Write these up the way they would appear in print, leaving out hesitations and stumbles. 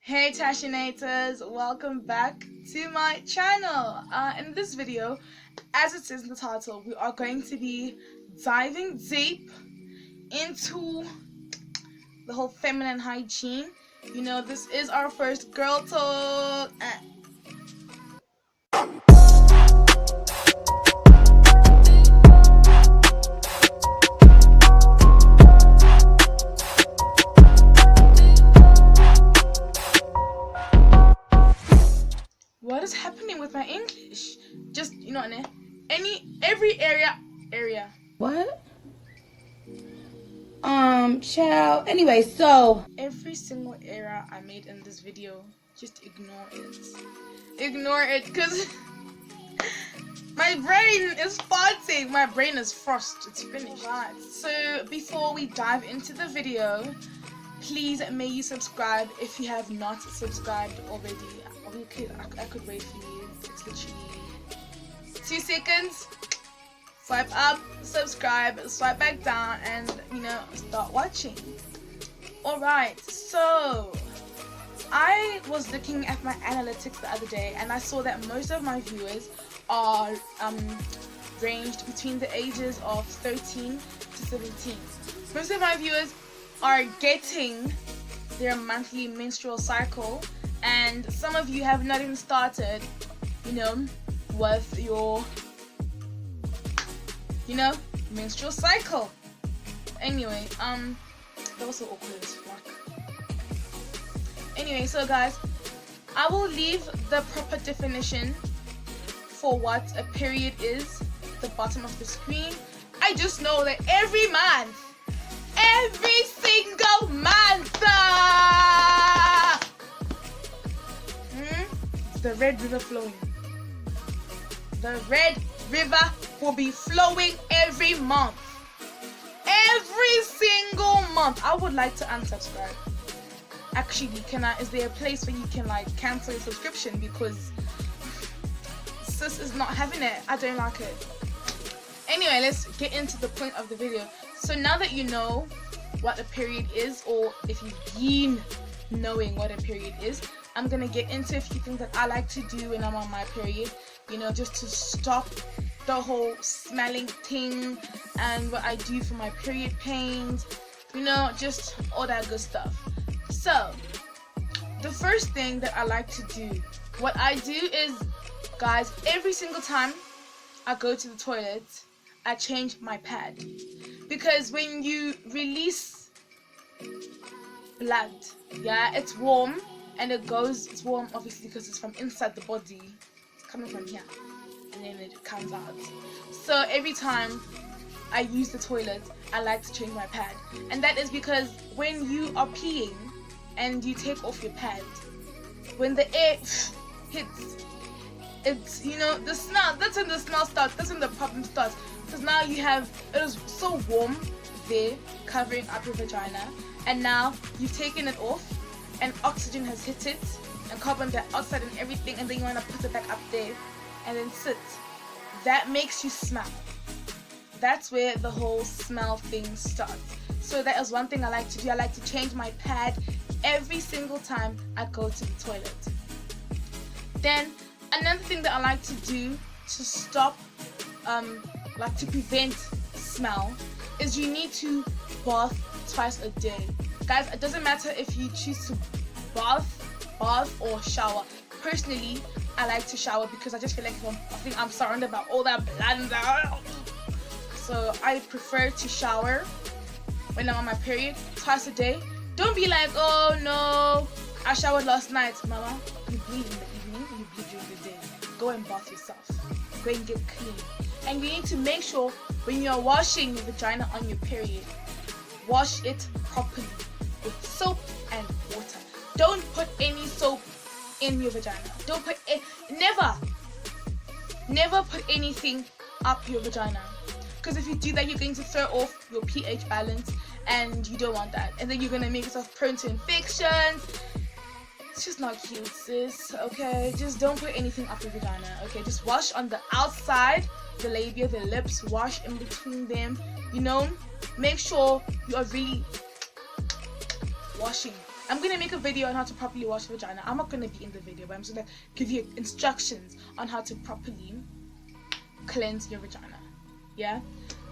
Hey tashinators, welcome back to my channel. In this video, as it says in the title, we are going to be diving deep into the whole feminine hygiene. You know, this is our first girl talk. What is happening with my English? Just, you know, every area. What? Child. Anyway, so Every single error I made in this video, just ignore it. Ignore it, because my brain is farting. My brain is frost. It's finished. Right. So before we dive into the video, please may you subscribe if you have not subscribed already. I could wait for you. It's literally 2 seconds. Swipe up, subscribe, swipe back down, and start watching. Alright, so I was looking at my analytics the other day and I saw that most of my viewers are ranged between the ages of 13 to 17. Most of my viewers are getting their monthly menstrual cycle, and some of you have not even started, with your menstrual cycle. Anyway, that was so awkward as fuck. Anyway, so guys, I will leave the proper definition for what a period is at the bottom of the screen. I just know that every single month, the Red River flowing. The Red River will be flowing every month. Every single month. I would like to unsubscribe. Actually, is there a place where you can cancel your subscription, because sis is not having it. I don't like it. Anyway, let's get into the point of the video. So now that you know what a period is, or if you've been knowing what a period is, I'm gonna get into a few things that I like to do when I'm on my period, just to stop the whole smelling thing, and what I do for my period pains, just all that good stuff. So the first thing that I like to do, what I do is, guys, every single time I go to the toilet, I change my pad, because when you release blood, it's warm, and it's warm obviously because it's from inside the body. It's coming from here and then it comes out. So every time I use the toilet, I like to change my pad, and that is because when you are peeing and you take off your pad, when the air hits, it's the smell. That's when the smell starts. That's when the problem starts, because now it is so warm there covering up your vagina, and now you've taken it off and oxygen has hit it and carbon dioxide and everything, and then you want to put it back up there and then sit. That makes you smell. That's where the whole smell thing starts. So that is one thing I like to do. I like to change my pad every single time I go to the toilet. Then another thing that I like to do to stop to prevent smell is you need to bath twice a day. Guys, it doesn't matter if you choose to bath or shower. Personally, I like to shower because I just feel like I'm surrounded by all that blood and that. So I prefer to shower when I'm on my period twice a day. Don't be like, oh no, I showered last night. Mama, you bleed in the evening, you bleed during the day. Go and bath yourself. Go and get clean. And you need to make sure when you're washing your vagina on your period, wash it properly with soap and water. Don't put any soap in your vagina. Don't put it. Never put anything up your vagina, because if you do that, you're going to throw off your pH balance, and you don't want that. And then you're going to make yourself prone to infections. It's just not cute, sis. Okay, just don't put anything up your vagina. Okay, just wash on the outside, the labia, the lips. Wash in between them. Make sure you are really washing I'm gonna make a video on how to properly wash your vagina. I'm not gonna be in the video, but I'm just gonna give you instructions on how to properly cleanse your vagina. Yeah.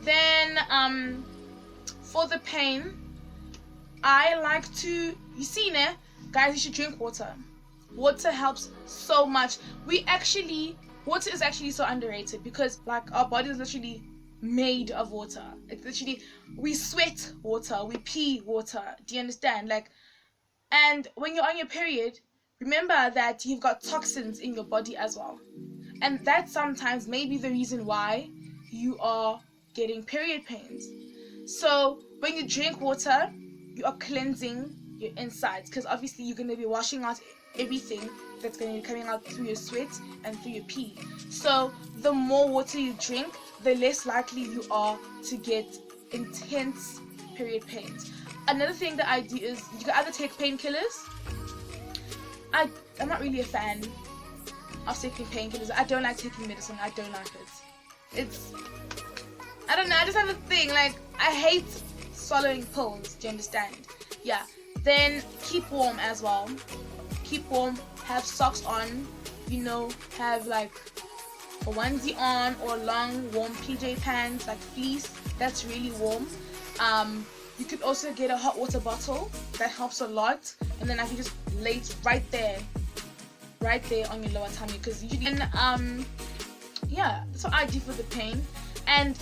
Then for the pain, I like to, you see, guys, you should drink water. Water helps so much. Water is actually so underrated because like our body is literally made of water. It's literally, we sweat water, we pee water. Do you understand? Like, and when you're on your period, remember that you've got toxins in your body as well. And that sometimes may be the reason why you are getting period pains. So when you drink water, you are cleansing your insides, because obviously you're going to be washing out everything that's going to be coming out through your sweat and through your pee. So the more water you drink, the less likely you are to get intense period pains. Another thing that I do is you can either take painkillers. I'm not really a fan of taking painkillers. I don't like taking medicine. I don't like it. I don't know, I just have a thing, like, I hate swallowing pills, do you understand? Yeah. Then keep warm as well. Keep warm, have socks on, have like a onesie on, or long warm PJ pants, like fleece, that's really warm. You could also get a hot water bottle, that helps a lot, and then I can just lay it right there on your lower tummy, because usually, yeah, that's what I do for the pain. And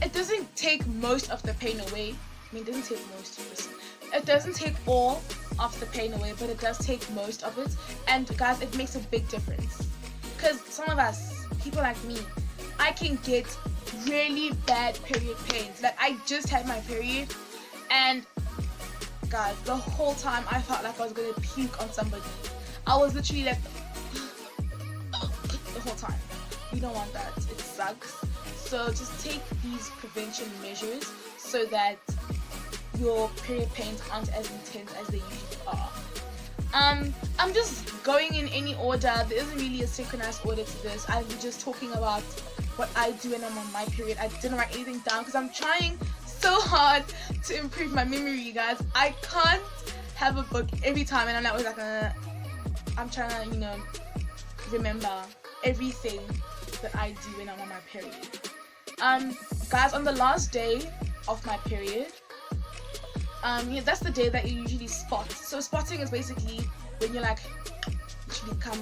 it doesn't take most of the pain away. I mean, it doesn't take most of this. It doesn't take all of the pain away, but it does take most of it. And guys, it makes a big difference. Because some of us, people like me, I can get really bad period pains. Like, I just had my period, and guys, the whole time I felt like I was gonna puke on somebody. I was literally like the whole time. You don't want that. It sucks. So just take these prevention measures so that your period pains aren't as intense as they usually are. I'm just going in any order. There isn't really a synchronized order to this. I'm just talking about what I do when I'm on my period. I didn't write anything down because I'm trying so hard to improve my memory, you guys. I can't have a book every time and I'm like, I'm trying to, remember everything that I do when I'm on my period. Guys, on the last day of my period, that's the day that you usually spot. So spotting is basically when you like literally come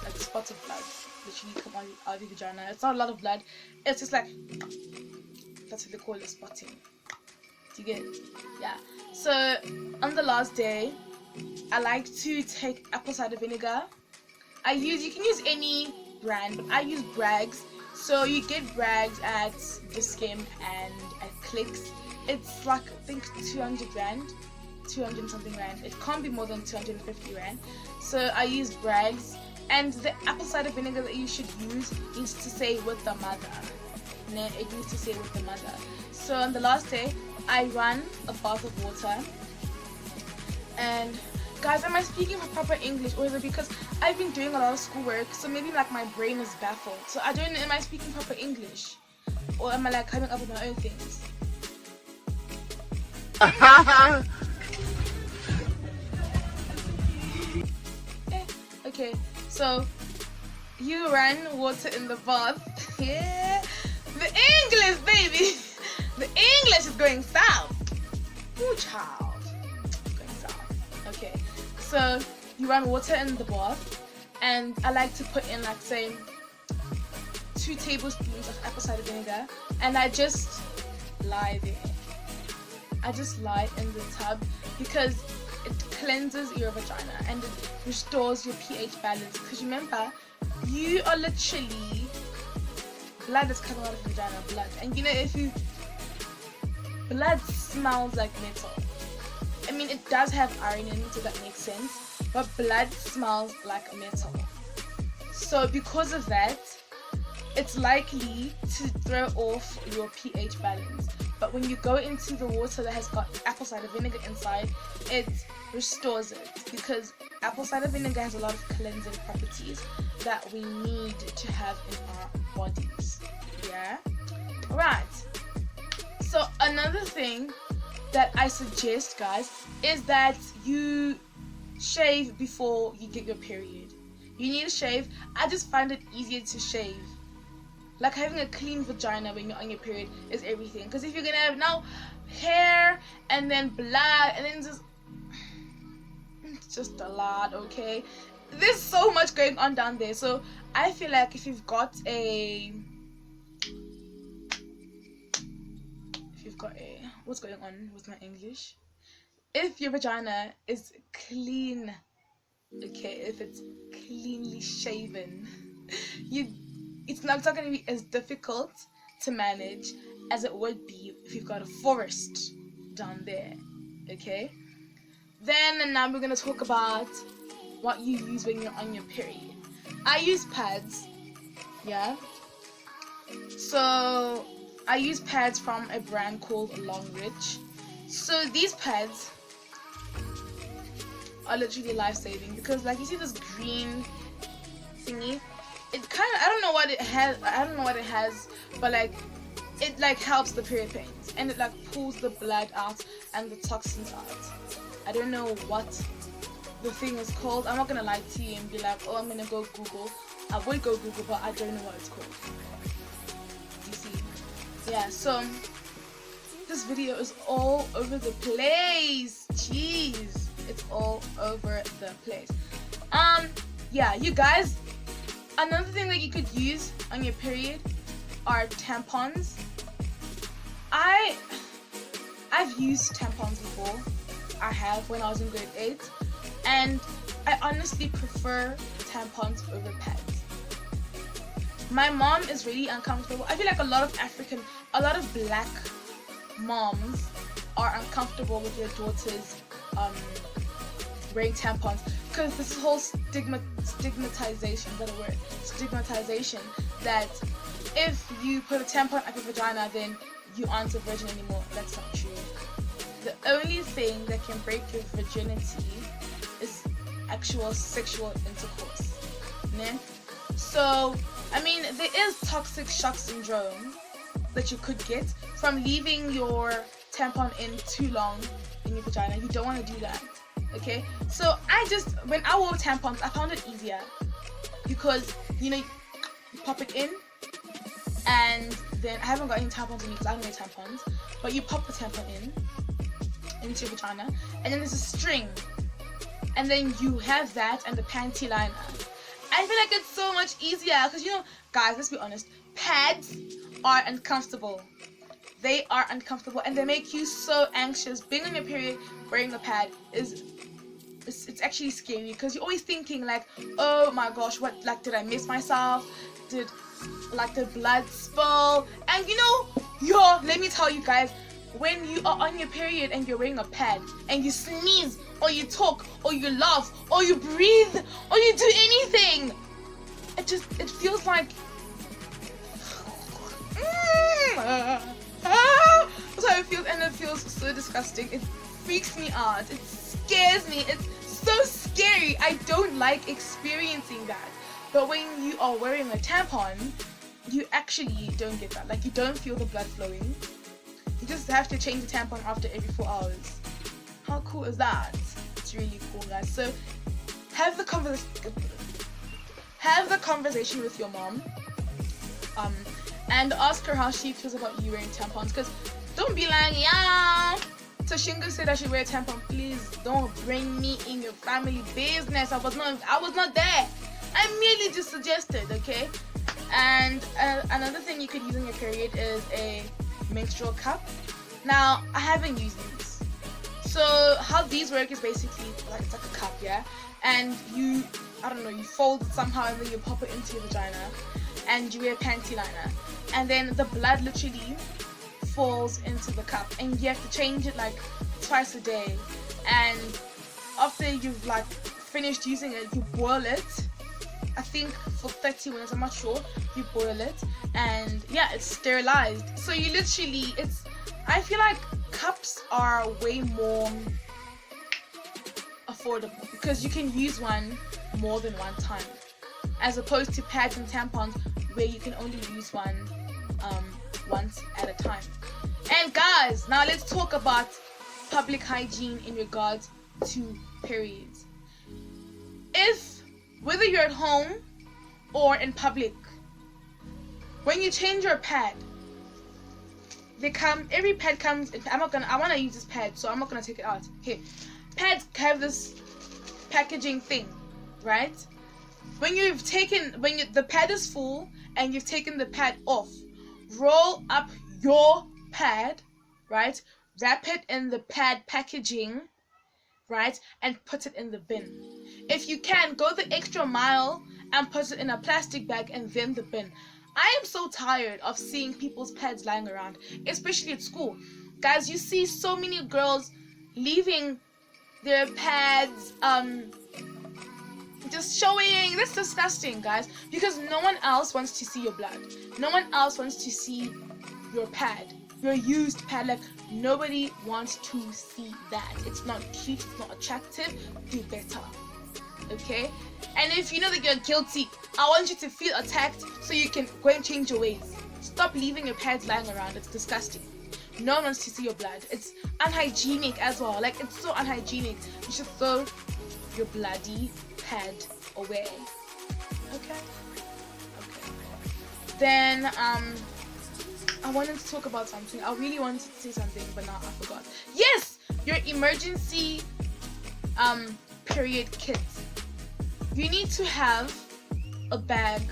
like spots of blood literally come out of your vagina. It's not a lot of blood. It's just like, that's what they call it, spotting. Do you get it? Yeah. So on the last day, I like to take apple cider vinegar. You can use any brand, but I use Bragg's. So you get Bragg's at Discount and at Clicks. It's like, I think 200 something rand. It can't be more than 250 rand. So I use Bragg's, and the apple cider vinegar that you should use needs to say with the mother. It needs to say with the mother. So on the last day, I run a bath of water. And guys, am I speaking proper English, or is it because I've been doing a lot of schoolwork, so maybe like my brain is baffled? So I don't know, am I speaking proper English, or am I like coming up with my own things? Okay, so you run water in the bath. Yeah, the English, baby. The English is going south. Ooh, child. It's going south. Okay, so you run water in the bath, and I like to put in like, say, 2 tablespoons of apple cider vinegar, and I just lie there. I just lie in the tub because it cleanses your vagina and it restores your pH balance. Because remember, you are literally, blood is coming out of your vagina, blood. And blood smells like metal. I mean, it does have iron in it, so that makes sense. But blood smells like metal. So because of that, it's likely to throw off your pH balance. But when you go into the water that has got apple cider vinegar inside, it restores it, because apple cider vinegar has a lot of cleansing properties that we need to have in our bodies. Yeah? Alright. So another thing that I suggest, guys, is that you shave before you get your period. You need to shave. I just find it easier to shave. Like having a clean vagina when you're on your period is everything. Because if you're gonna have now hair and then blood and then it's just a lot, okay? There's so much going on down there. So I feel like if you've got a what's going on with my English? If your vagina is clean, okay, if it's cleanly shaven, it's not going to be as difficult to manage as it would be if you've got a forest down there, okay? Then now we're going to talk about what you use when you're on your period. I use pads, yeah? So I use pads from a brand called Longridge. So these pads are literally life-saving because, like, you see this green thingy, it kind of, I don't know what it has, but like it like helps the period pains and it like pulls the blood out and the toxins out. I don't know what the thing is called. I'm not gonna lie to you and be like, oh, I'm gonna go Google. I would go Google, but I don't know what it's called. You see? Yeah, so this video is all over the place. Jeez, it's all over the place. Yeah, you guys, another thing that you could use on your period are tampons. I've used tampons before. I have when I was in grade 8, and I honestly prefer tampons over pads. My mom is really uncomfortable. I feel like a lot of black moms are uncomfortable with their daughters wearing tampons because this whole stigmatization, is that a word? Stigmatization that if you put a tampon up your vagina, then you aren't a virgin anymore. That's not true. The only thing that can break your virginity is actual sexual intercourse. Ne? So, I mean, there is toxic shock syndrome that you could get from leaving your tampon in too long in your vagina. You don't want to do that, okay? So when I wore tampons, I found it easier because, you know, you pop it in, and then I haven't got any tampons in me because I don't wear tampons, but you pop the tampon into your vagina, and then there's a string, and then you have that and the panty liner. I feel like it's so much easier because, you know, guys, let's be honest, pads are uncomfortable. They are uncomfortable and they make you so anxious. Being on your period wearing a pad it's actually scary because you're always thinking like, oh my gosh, what, like, did I miss myself? Did blood spill? And you know, let me tell you guys, when you are on your period and you're wearing a pad and you sneeze or you talk or you laugh or you breathe or you do anything, it feels like that's how it feels, and it feels so disgusting. It freaks me out. It scares me. It's so scary. I don't like experiencing that. But when you are wearing a tampon, you actually don't get that. Like, you don't feel the blood flowing. You just have to change the tampon after every 4 hours. How cool is that? It's really cool, guys. So have the conversation with your mom, and ask her how she feels about you wearing tampons. Because don't be like, yeah, Tashinga said I should wear a tampon. Please don't bring me in your family business. I was not there. I merely just suggested, okay? And another thing you could use on your period is a menstrual cup. Now, I haven't used these. So how these work is basically like, it's like a cup, yeah? And you fold it somehow and then you pop it into your vagina and you wear a panty liner. And then the blood literally falls into the cup and you have to change it like twice a day. And after you've like finished using it, you boil it. I think for 30 minutes, I'm not sure. You boil it and yeah, it's sterilized. So you literally, I feel like cups are way more affordable because you can use one more than one time, as opposed to pads and tampons where you can only use one once at a time. And guys, now let's talk about public hygiene in regards to periods. Whether you're at home or in public, when you change your pad, every pad comes, I want to use this pad, so I'm not going to take it out. Okay, pads have this packaging thing, right? When the pad is full and you've taken the pad off, roll up your pad, right? Wrap it in the pad packaging, right? And put it in the bin. If you can, go the extra mile and put it in a plastic bag and then the bin. I am so tired of seeing people's pads lying around, especially at school. Guys, you see so many girls leaving their pads, just showing. That's disgusting, guys, because no one else wants to see your blood. No one else wants to see your pad, your used pad. Like, nobody wants to see that. It's not cute, it's not attractive. Do better, okay? And if you know that you're guilty, I want you to feel attacked so you can go and change your ways. Stop leaving your pads lying around. It's disgusting. No one wants to see your blood. It's unhygienic as well. Like, it's so unhygienic. You should throw your bloody pad away. Okay? Then, I wanted to talk about something. I really wanted to say something, but now I forgot. Yes! Your emergency, period kit. You need to have a bag,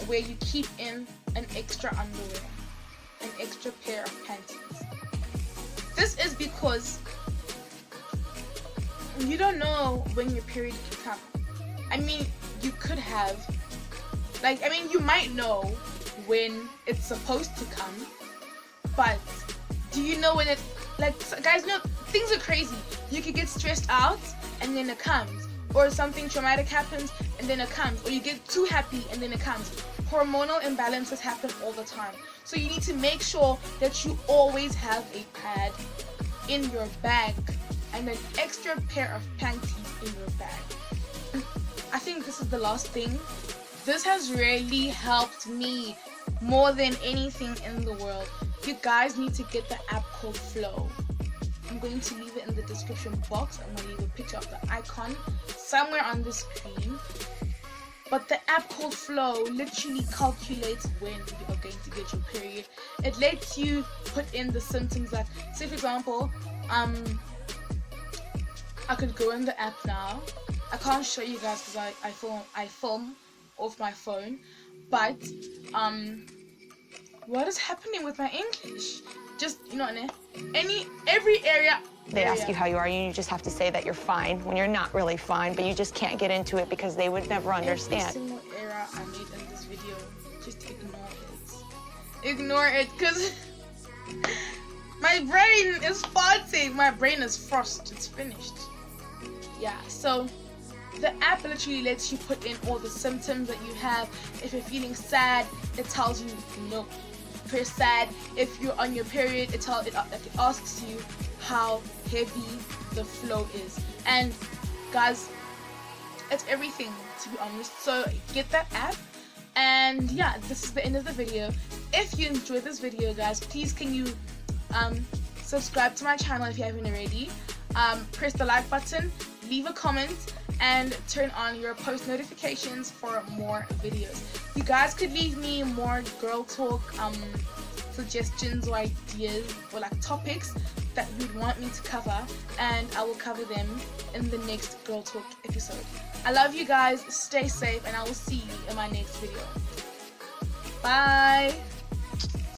where you keep in an extra underwear, an extra pair of panties. This is because you don't know when your period can come. I mean, you could have, you might know when it's supposed to come, but do you know when it, guys, no, things are crazy. You could get stressed out and then it comes, or something traumatic happens and then it comes, or you get too happy and then it comes. Hormonal imbalances happen all the time, so you need to make sure that you always have a pad in your bag and an extra pair of panties in your bag. I think this is the last thing. This has really helped me more than anything in the world. You guys need to get the app called Flow. I'm going to leave it in the description box. I'm going to leave a picture of the icon somewhere on the screen. But the app called Flow literally calculates when you are going to get your period. It lets you put in the symptoms that, say for example, I could go in the app now. I can't show you guys because I film off my phone. But what is happening with my English? Just, you know, every area. They ask you how you are, and you just have to say that you're fine when you're not really fine, but you just can't get into it because they would never understand. Every single error I made in this video, just ignore it. Ignore it, because my brain is farting. My brain is frost. It's finished. Yeah, so the app literally lets you put in all the symptoms that you have. If you're feeling sad, it tells you no. If you're sad, if you're on your period, it asks you how heavy the flow is. And guys, it's everything, to be honest. So get that app. And yeah, this is the end of the video. If you enjoyed this video, guys, please can you subscribe to my channel if you haven't already. Press the like button, leave a comment, and turn on your post notifications for more videos. You guys could leave me more girl talk suggestions or ideas or topics that you'd want me to cover, and I will cover them in the next girl talk episode. I love you guys, stay safe, and I will see you in my next video. Bye.